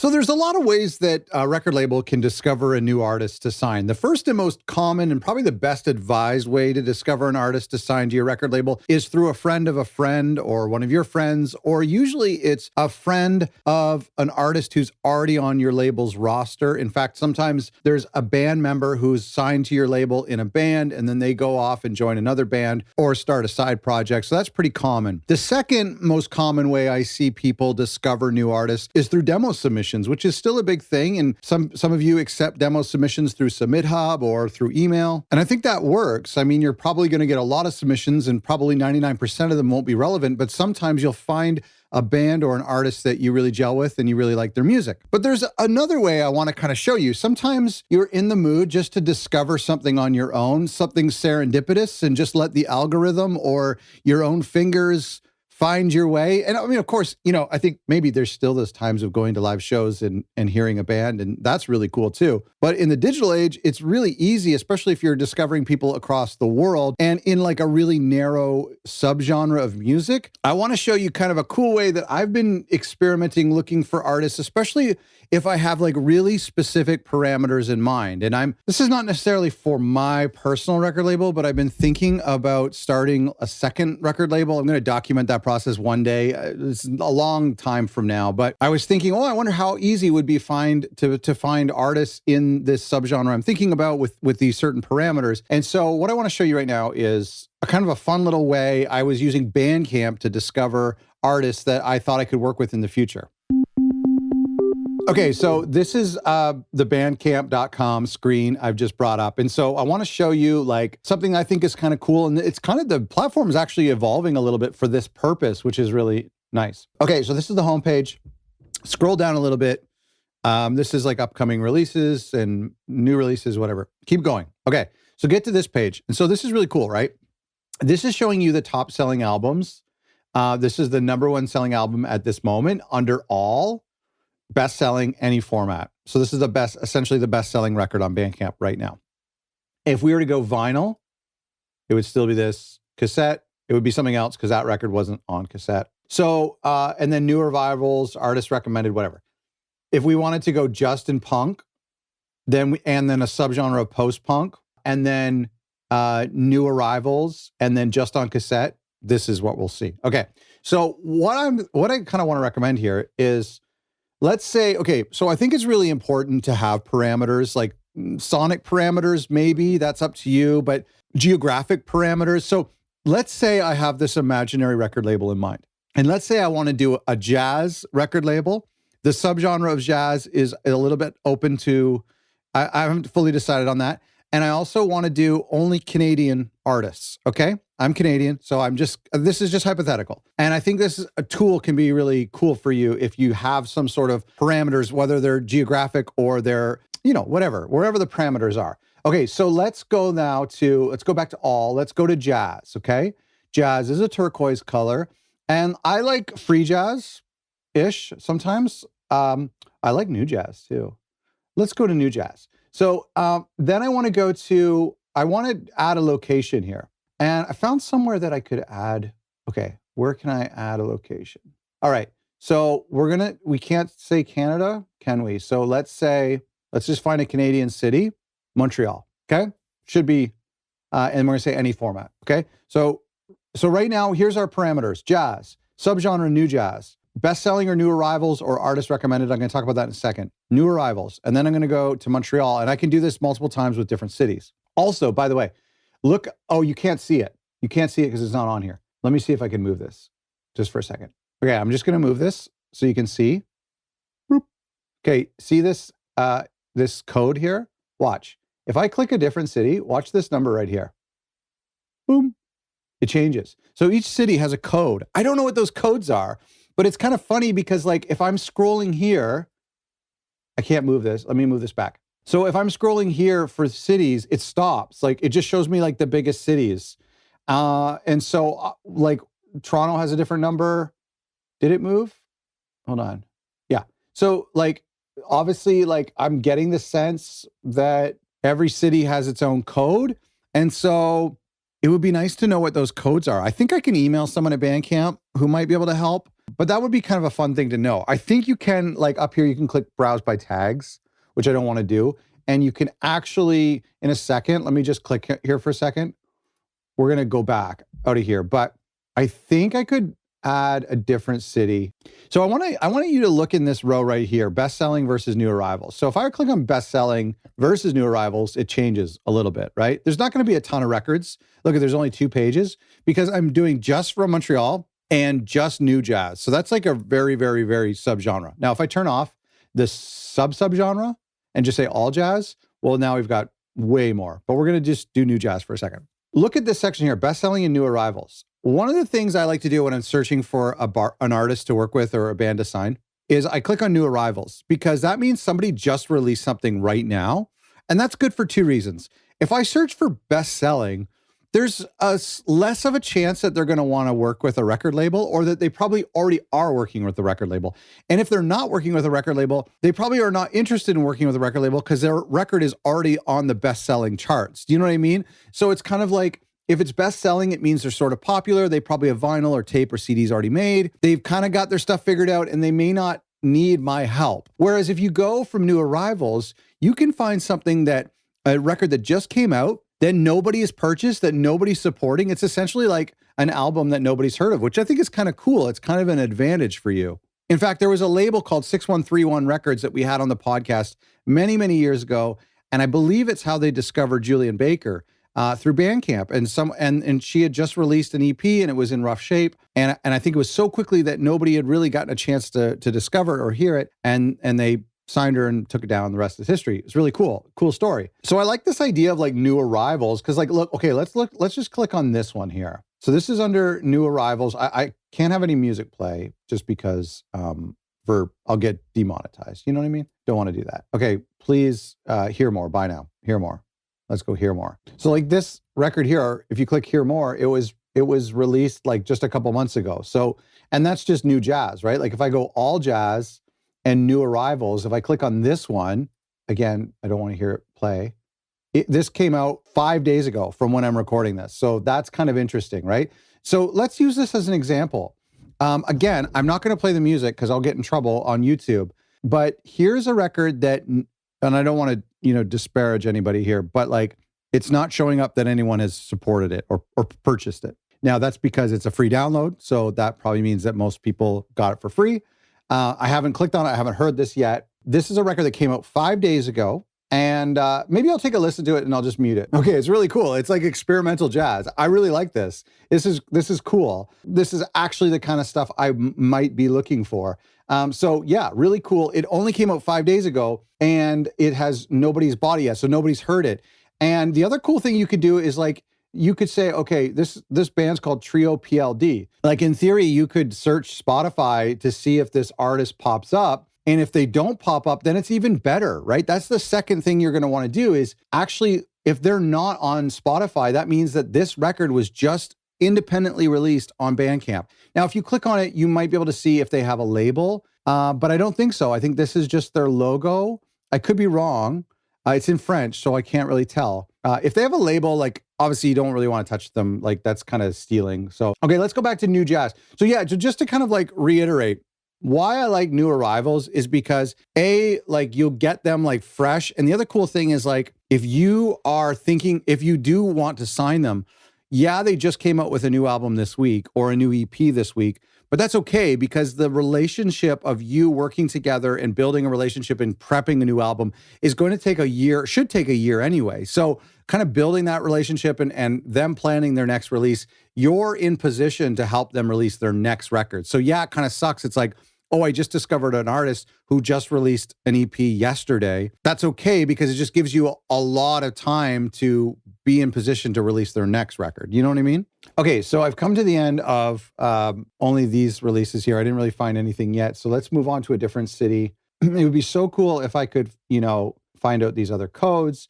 So there's a lot of ways that a record label can discover a new artist to sign. The first and most common and probably the best advised way to discover an artist to sign to your record label is through a friend of a friend or one of your friends, or usually it's a friend of an artist who's already on your label's roster. In fact, sometimes there's a band member who's signed to your label in a band and then they go off and join another band or start a side project. So that's pretty common. The second most common way I see people discover new artists is through demo submissions, which is still a big thing. And some of you accept demo submissions through Submit Hub or through email. And I think that works. I mean, you're probably going to get a lot of submissions and probably 99% of them won't be relevant, but sometimes you'll find a band or an artist that you really gel with and you really like their music. But there's another way I want to kind of show you. Sometimes you're in the mood just to discover something on your own, something serendipitous, and just let the algorithm or your own fingers find your way. And I mean, of course, I think maybe there's still those times of going to live shows and hearing a band, and that's really cool too. But in the digital age, it's really easy, especially if you're discovering people across the world and in like a really narrow subgenre of music. I want to show you kind of a cool way that I've been experimenting looking for artists, especially if I have like really specific parameters in mind. And this is not necessarily for my personal record label, but I've been thinking about starting a second record label. I'm going to document that process one day. It's a long time from now, but I was thinking, I wonder how easy it would be to find artists in this subgenre I'm thinking about with these certain parameters. And so what I want to show you right now is a kind of a fun little way I was using Bandcamp to discover artists that I thought I could work with in the future. Okay, so this is the bandcamp.com screen I've just brought up. And so I want to show you like something I think is kind of cool. And it's kind of, the platform is actually evolving a little bit for this purpose, which is really nice. Okay, so this is the homepage. Scroll down a little bit. This is like upcoming releases and new releases, whatever. Keep going. Okay, so get to this page. And so this is really cool, right? This is showing you the top selling albums. This is the #1 selling album at this moment under all. Best-selling, any format. So this is essentially the best-selling record on Bandcamp right now. If we were to go vinyl, it would still be this. Cassette, it would be something else because that record wasn't on cassette. So, and then new revivals, artist recommended, whatever. If we wanted to go just in punk, and then a subgenre of post-punk, and then new arrivals, and then just on cassette, this is what we'll see. Okay, so what I kind of want to recommend here is, let's say, okay, so I think it's really important to have parameters, like sonic parameters, maybe, that's up to you, but geographic parameters. So let's say I have this imaginary record label in mind. And let's say I want to do a jazz record label. The subgenre of jazz is a little bit open to, I haven't fully decided on that. And I also want to do only Canadian artists, okay? I'm Canadian, so this is just hypothetical. And I think a tool can be really cool for you if you have some sort of parameters, whether they're geographic or they're, whatever, wherever the parameters are. Okay, so let's go back to all, let's go to jazz, okay? Jazz is a turquoise color, and I like free jazz-ish sometimes. I like new jazz too. Let's go to new jazz. So then I want to add a location here. And I found somewhere that I could add, okay, where can I add a location? All right, so we can't say Canada, can we? So let's just find a Canadian city, Montreal, okay? Should be, and we're gonna say any format, okay? So right now, here's our parameters: jazz, subgenre new jazz, best-selling or new arrivals or artist recommended. I'm gonna talk about that in a second. New arrivals, and then I'm gonna go to Montreal, and I can do this multiple times with different cities. Also, by the way, look, you can't see it. You can't see it because it's not on here. Let me see if I can move this just for a second. Okay, I'm just gonna move this so you can see. Boop. Okay, see this code here? Watch. If I click a different city, watch this number right here. Boom, it changes. So each city has a code. I don't know what those codes are, but it's kind of funny because like if I'm scrolling here, I can't move this. Let me move this back. So if I'm scrolling here for cities, it stops. Like it just shows me like the biggest cities. And so like Toronto has a different number. Did it move? Hold on. Yeah. So like, obviously like I'm getting the sense that every city has its own code. And so it would be nice to know what those codes are. I think I can email someone at Bandcamp who might be able to help. But that would be kind of a fun thing to know. I think you can, like up here, you can click browse by tags, which I don't want to do. And you can actually, in a second, let me just click here for a second. We're going to go back out of here. But I think I could add a different city. So I want you to look in this row right here, best-selling versus new arrivals. So if I click on best-selling versus new arrivals, it changes a little bit, right? There's not going to be a ton of records. Look, there's only 2 pages because I'm doing just from Montreal and just new jazz. So that's like a very, very, very subgenre. Now, if I turn off the subgenre and just say all jazz, well, now we've got way more. But we're going to just do new jazz for a second. Look at this section here, best-selling and new arrivals. One of the things I like to do when I'm searching for an artist to work with or a band to sign is I click on new arrivals because that means somebody just released something right now. And that's good for 2 reasons. If I search for best-selling, there's less of a chance that they're going to want to work with a record label or that they probably already are working with the record label. And if they're not working with a record label, they probably are not interested in working with a record label because their record is already on the best-selling charts. Do you know what I mean? So it's kind of like, if it's best-selling, it means they're sort of popular. They probably have vinyl or tape or CDs already made. They've kind of got their stuff figured out and they may not need my help. Whereas if you go from new arrivals, you can find something a record that just came out, that nobody has purchased, that nobody's supporting. It's essentially like an album that nobody's heard of, which I think is kind of cool. It's kind of an advantage for you. In fact, there was a label called 6131 Records that we had on the podcast many, many years ago. And I believe it's how they discovered Julian Baker through Bandcamp. And she had just released an EP and it was in rough shape. And I think it was so quickly that nobody had really gotten a chance to discover it or hear it. And they signed her and took it down. The rest is history. It's really cool story. So I like this idea of like new arrivals because like, look, okay, let's just click on this one here. So this is under new arrivals. I can't have any music play just because I'll get demonetized. You know what I mean? Don't want to do that. Okay, please hear more. Buy now. Hear more. Let's go hear more. So like this record here, if you click hear more, it was released like just a couple months ago. So, and that's just new jazz, right? Like if I go all jazz and new arrivals, if I click on this one, again, I don't want to hear it play. This came out 5 days ago from when I'm recording this. So that's kind of interesting, right? So let's use this as an example. Again, I'm not going to play the music because I'll get in trouble on YouTube, but here's a record that, and I don't want to, disparage anybody here, but like, it's not showing up that anyone has supported it or purchased it. Now that's because it's a free download. So that probably means that most people got it for free. I haven't clicked on it. I haven't heard this yet. This is a record that came out 5 days ago. And maybe I'll take a listen to it and I'll just mute it. Okay, it's really cool. It's like experimental jazz. I really like this. This is cool. This is actually the kind of stuff I might be looking for. So yeah, really cool. It only came out 5 days ago and it has nobody's bought it yet. So nobody's heard it. And the other cool thing you could do is like, you could say, okay, this band's called Trio PLD. Like in theory, you could search Spotify to see if this artist pops up. And if they don't pop up, then it's even better, right? That's the second thing you're going to want to do is actually, if they're not on Spotify, that means that this record was just independently released on Bandcamp. Now, if you click on it, you might be able to see if they have a label, but I don't think so. I think this is just their logo. I could be wrong. It's in French, so I can't really tell. If they have a label, like obviously you don't really want to touch them. Like that's kind of stealing. So, okay, let's go back to new jazz. So yeah, just to kind of like reiterate, why I like new arrivals is because like you'll get them like fresh. And the other cool thing is like, if you do want to sign them, yeah, they just came out with a new album this week or a new EP this week, but that's okay because the relationship of you working together and building a relationship and prepping a new album is going to take a year, should take a year anyway. So kind of building that relationship and them planning their next release, you're in position to help them release their next record. So yeah, it kind of sucks. It's like, oh, I just discovered an artist who just released an EP yesterday. That's okay because it just gives you a lot of time to be in position to release their next record. You know what I mean? Okay, so I've come to the end of only these releases here. I didn't really find anything yet. So let's move on to a different city. It would be so cool if I could, find out these other codes.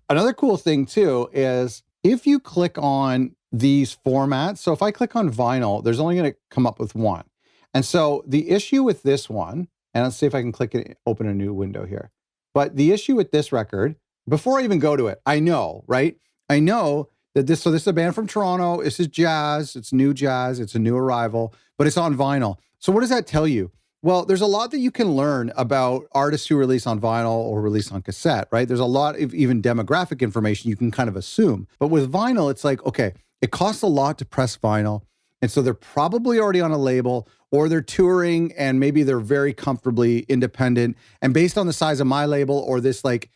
Another cool thing too is if you click on these formats. So if I click on vinyl, there's only going to come up with one. And so the issue with this one, and let's see if I can click it, open a new window here. But the issue with this record, before I even go to it, I know, right? I know that this is a band from Toronto. This is jazz. It's new jazz. It's a new arrival, but it's on vinyl. So what does that tell you? Well, there's a lot that you can learn about artists who release on vinyl or release on cassette, right? There's a lot of even demographic information you can kind of assume. But with vinyl, it's like, okay, it costs a lot to press vinyl. And so they're probably already on a label, or they're touring and maybe they're very comfortably independent. And based on the size of my label or this like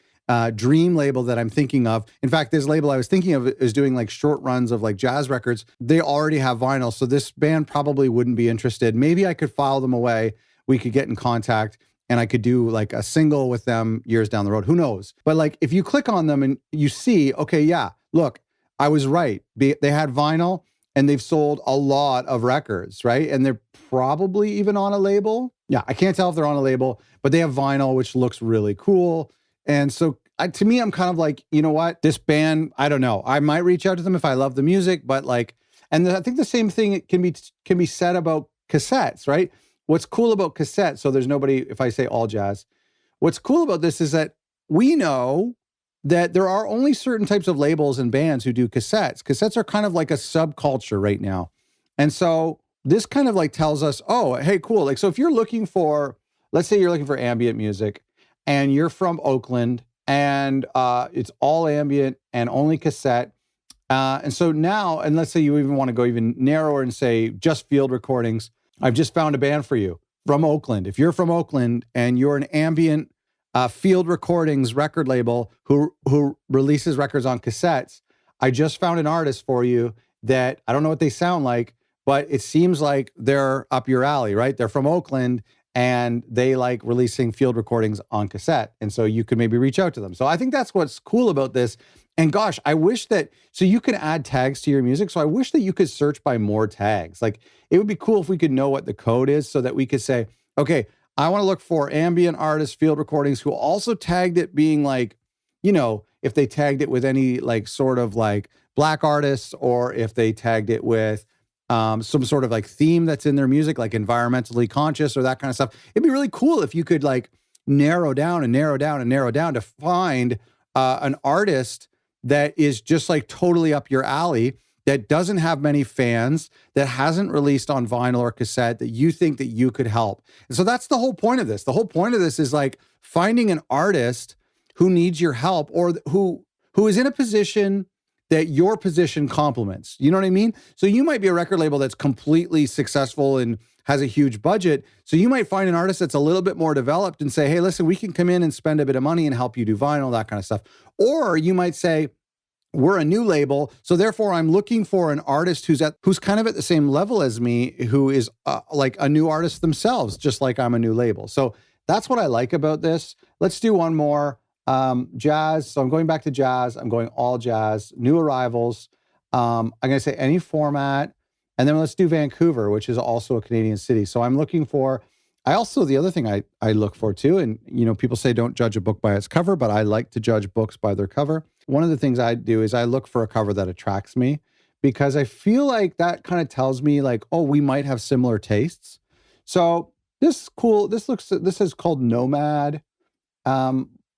dream label that I'm thinking of. In fact, this label I was thinking of is doing like short runs of like jazz records. They already have vinyl. So this band probably wouldn't be interested. Maybe I could file them away. We could get in contact and I could do like a single with them years down the road. Who knows? But like if you click on them and you see, okay, yeah, look, I was right. They had vinyl and they've sold a lot of records, right? And they're probably even on a label. Yeah, I can't tell if they're on a label, but they have vinyl, which looks really cool. And so to me, I'm kind of like, you know what? This band, I don't know. I might reach out to them if I love the music, but like, and I think the same thing can be said about cassettes, right? What's cool about cassettes, so there's nobody, if I say all jazz, what's cool about this is that we know that there are only certain types of labels and bands who do cassettes. Cassettes are kind of like a subculture right now. And so this kind of like tells us, oh, hey, cool. Like, so if you're looking for, let's say you're looking for ambient music and you're from Oakland and it's all ambient and only cassette. And so now, and let's say you even want to go even narrower and say just field recordings. I've just found a band for you from Oakland. If you're from Oakland and you're an ambient field recordings record label who releases records on cassettes, I just found an artist for you that I don't know what they sound like, but it seems like they're up your alley, right? They're from Oakland and they like releasing field recordings on cassette. And so you could maybe reach out to them. So I think that's what's cool about this. And gosh, I wish that, so you can add tags to your music. So I wish that you could search by more tags. Like it would be cool if we could know what the code is so that we could say, okay, I want to look for ambient artists, field recordings who also tagged it being like, you know, if they tagged it with any like sort of like black artists or if they tagged it with some sort of like theme that's in their music, like environmentally conscious or that kind of stuff. It'd be really cool if you could like narrow down to find an artist that is just like totally up your alley, that doesn't have many fans, that hasn't released on vinyl or cassette, that you think that you could help. And so that's the whole point of this. The whole point of this is like finding an artist who needs your help or who is in a position that your position complements. You know what I mean? So you might be a record label that's completely successful and has a huge budget. So you might find an artist that's a little bit more developed and say, hey, listen, we can come in and spend a bit of money and help you do vinyl, that kind of stuff. Or you might say, we're a new label, so therefore I'm looking for an artist who's kind of at the same level as me, who is like a new artist themselves, just like I'm a new label. So that's what I like about this. Let's do one more. Jazz. So I'm going back to jazz. I'm going all jazz, new arrivals. I'm going to say any format. And then let's do Vancouver, which is also a Canadian city. So I'm looking for, the other thing I look for too, and you know, people say don't judge a book by its cover, but I like to judge books by their cover. One of the things I do is I look for a cover that attracts me because I feel like that kind of tells me like, oh, we might have similar tastes. So this is cool. This is called Nomad.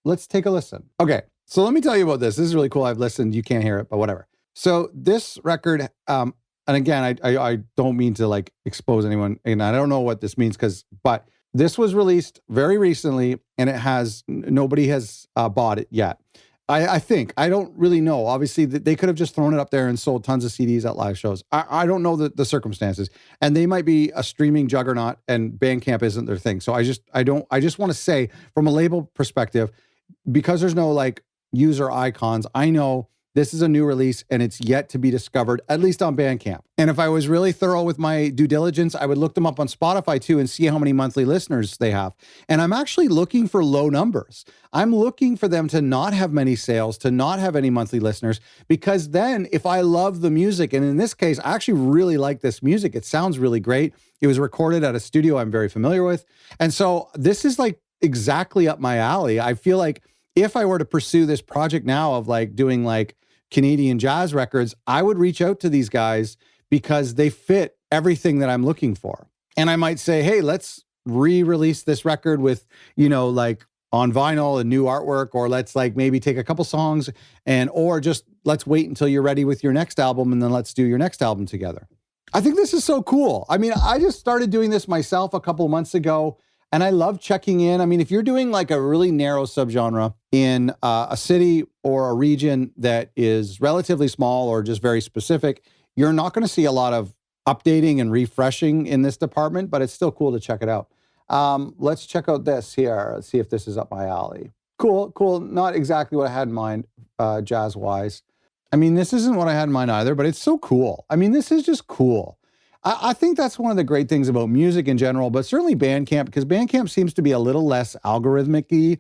Let's take a listen. Okay, so let me tell you about this. This is really cool. I've listened. You can't hear it, but whatever. So this record, and again, I don't mean to like expose anyone, and I don't know what this means but this was released very recently, and nobody has bought it yet. I think. I don't really know. Obviously, they could have just thrown it up there and sold tons of CDs at live shows. I don't know the circumstances. And they might be a streaming juggernaut, and Bandcamp isn't their thing. So I just want to say, from a label perspective, because there's no like user icons, I know this is a new release and it's yet to be discovered, at least on Bandcamp. And if I was really thorough with my due diligence, I would look them up on Spotify too and see how many monthly listeners they have. And I'm actually looking for low numbers. I'm looking for them to not have many sales, to not have any monthly listeners, because then if I love the music, and in this case, I actually really like this music. It sounds really great. It was recorded at a studio I'm very familiar with. And so this is like exactly up my alley. I feel like if I were to pursue this project now of like doing like Canadian jazz records, I would reach out to these guys because they fit everything that I'm looking for. And I might say, hey, let's re-release this record with, you know, like on vinyl and new artwork, or let's like maybe take a couple songs or just let's wait until you're ready with your next album and then let's do your next album together. I think this is so cool. I mean, I just started doing this myself a couple of months ago, and I love checking in. I mean, if you're doing like a really narrow subgenre in a city or a region that is relatively small or just very specific, you're not going to see a lot of updating and refreshing in this department, but it's still cool to check it out. Let's check out this here. Let's see if this is up my alley. Cool, cool. Not exactly what I had in mind, jazz-wise. I mean, this isn't what I had in mind either, but it's so cool. I mean, this is just cool. I think that's one of the great things about music in general, but certainly Bandcamp, because Bandcamp seems to be a little less algorithmic-y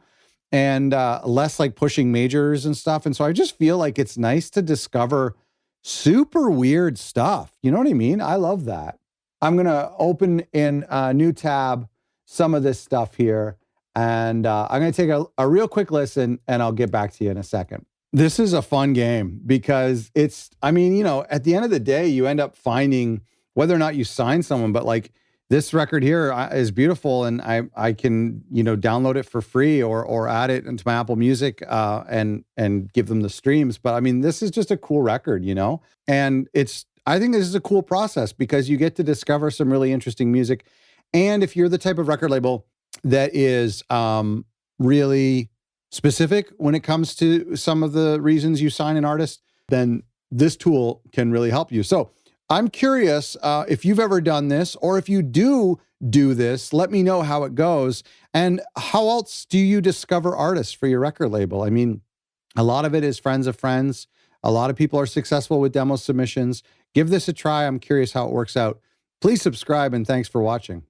and less like pushing majors and stuff. And so I just feel like it's nice to discover super weird stuff. You know what I mean? I love that. I'm going to open in a new tab some of this stuff here, and I'm going to take a real quick listen, and I'll get back to you in a second. This is a fun game because it's, I mean, you know, at the end of the day, you end up finding whether or not you sign someone, but like this record here is beautiful, and I can, you know, download it for free or add it into my Apple Music and give them the streams. But I mean, this is just a cool record, you know, and I think this is a cool process because you get to discover some really interesting music. And if you're the type of record label that is really specific when it comes to some of the reasons you sign an artist, then this tool can really help you. So I'm curious if you've ever done this, or if you do this, let me know how it goes. And how else do you discover artists for your record label? I mean, a lot of it is friends of friends. A lot of people are successful with demo submissions. Give this a try. I'm curious how it works out. Please subscribe, and thanks for watching.